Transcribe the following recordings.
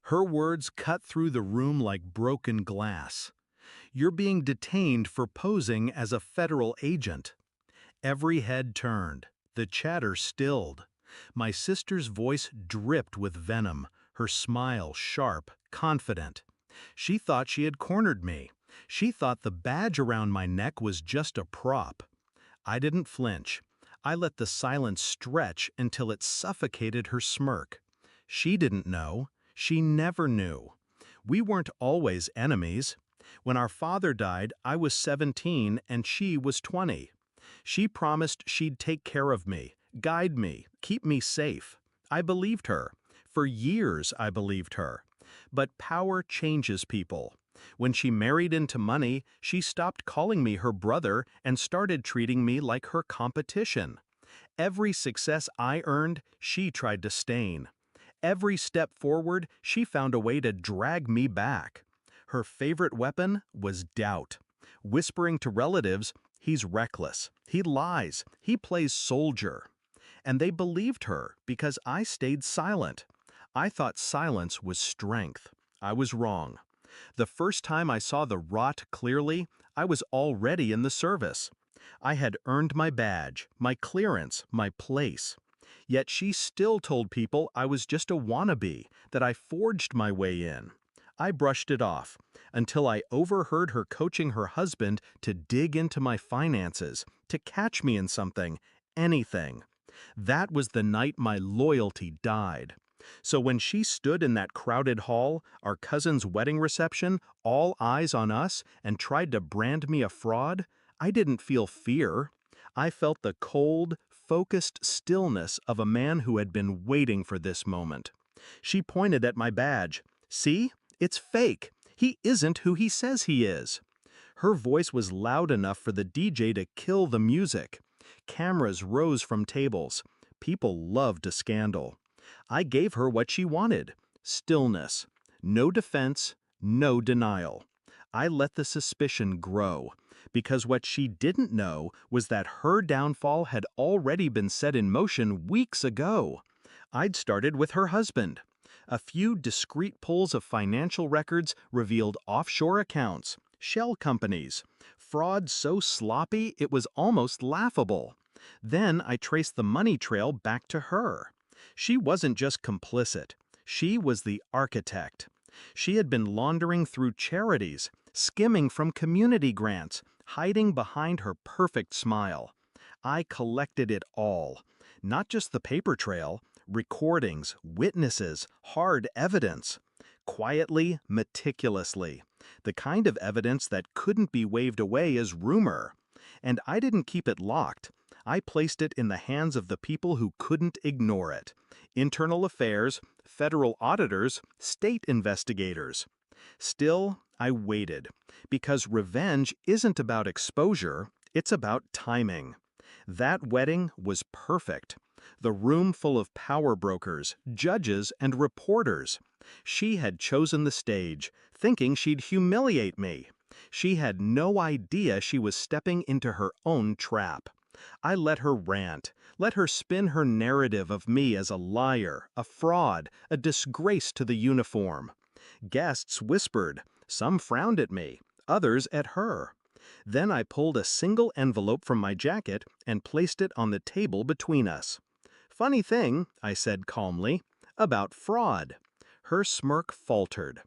Her words cut through the room like broken glass. "You're being detained for posing as a federal agent." Every head turned. The chatter stilled. My sister's voice dripped with venom, her smile sharp, confident. She thought she had cornered me. She thought the badge around my neck was just a prop. I didn't flinch. I let the silence stretch until it suffocated her smirk. She didn't know. She never knew. We weren't always enemies. When our father died, I was 17 and she was 20. She promised she'd take care of me, guide me, keep me safe. I believed her. For years I believed her. But power changes people. When she married into money, she stopped calling me her brother and started treating me like her competition. Every success I earned, she tried to stain. Every step forward, she found a way to drag me back. Her favorite weapon was doubt. Whispering to relatives, "He's reckless, he lies, he plays soldier." And they believed her because I stayed silent. I thought silence was strength. I was wrong. The first time I saw the rot clearly, I was already in the service. I had earned my badge, my clearance, my place. Yet she still told people I was just a wannabe, that I forged my way in. I brushed it off, until I overheard her coaching her husband to dig into my finances, to catch me in something, anything. That was the night my loyalty died. So when she stood in that crowded hall, our cousin's wedding reception, all eyes on us, and tried to brand me a fraud, I didn't feel fear. I felt the cold, focused stillness of a man who had been waiting for this moment. She pointed at my badge. "See? It's fake. He isn't who he says he is." Her voice was loud enough for the DJ to kill the music. Cameras rose from tables. People loved a scandal. I gave her what she wanted: stillness. No defense, no denial. I let the suspicion grow, because what she didn't know was that her downfall had already been set in motion weeks ago. I'd started with her husband. A few discreet pulls of financial records revealed offshore accounts, shell companies, fraud so sloppy it was almost laughable. Then I traced the money trail back to her. She wasn't just complicit. She was the architect. She had been laundering through charities, skimming from community grants, hiding behind her perfect smile. I collected it all. Not just the paper trail, recordings, witnesses, hard evidence. Quietly, meticulously. The kind of evidence that couldn't be waved away as rumor. And I didn't keep it locked. I placed it in the hands of the people who couldn't ignore it. Internal affairs, federal auditors, state investigators. Still, I waited, because revenge isn't about exposure, it's about timing. That wedding was perfect. The room full of power brokers, judges, and reporters. She had chosen the stage, thinking she'd humiliate me. She had no idea she was stepping into her own trap. I let her rant, let her spin her narrative of me as a liar, a fraud, a disgrace to the uniform. Guests whispered, some frowned at me, others at her. Then I pulled a single envelope from my jacket and placed it on the table between us. "Funny thing," I said calmly, "about fraud." Her smirk faltered.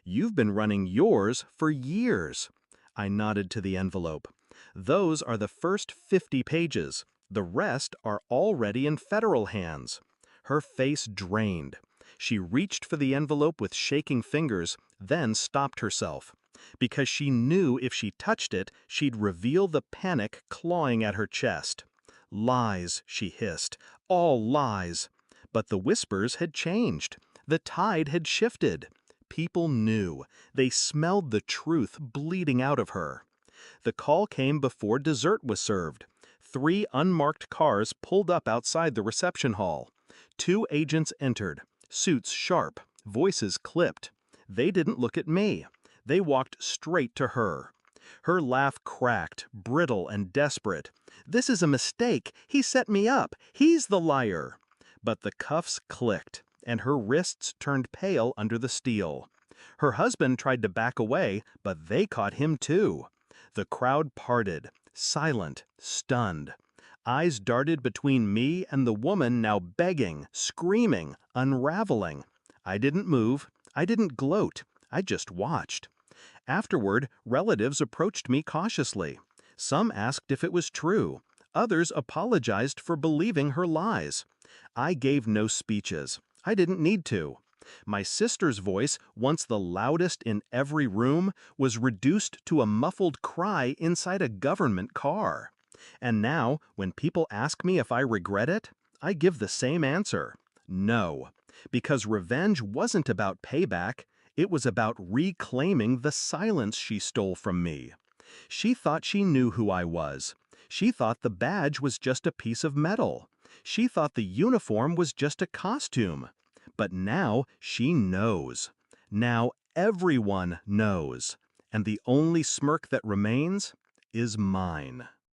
"You've been running yours for years." I nodded to the envelope. "Those are the first 50 pages. The rest are already in federal hands." Her face drained. She reached for the envelope with shaking fingers, then stopped herself. Because she knew if she touched it, she'd reveal the panic clawing at her chest. "Lies," she hissed. "All lies." But the whispers had changed. The tide had shifted. People knew. They smelled the truth bleeding out of her. The call came before dessert was served. 3 unmarked cars pulled up outside the reception hall. 2 agents entered, suits sharp, voices clipped. They didn't look at me. They walked straight to her. Her laugh cracked, brittle and desperate. "This is a mistake. He set me up. He's the liar." But the cuffs clicked. and her wrists turned pale under the steel. Her husband tried to back away, but they caught him too. The crowd parted, silent, stunned. Eyes darted between me and the woman now begging, screaming, unraveling. I didn't move. I didn't gloat. I just watched. Afterward, relatives approached me cautiously. Some asked if it was true. Others apologized for believing her lies. I gave no speeches. I didn't need to. My sister's voice, once the loudest in every room, was reduced to a muffled cry inside a government car. And now, when people ask me if I regret it, I give the same answer: no. Because revenge wasn't about payback, it was about reclaiming the silence she stole from me. She thought she knew who I was. She thought the badge was just a piece of metal. She thought the uniform was just a costume. But now she knows. Now everyone knows. And the only smirk that remains is mine.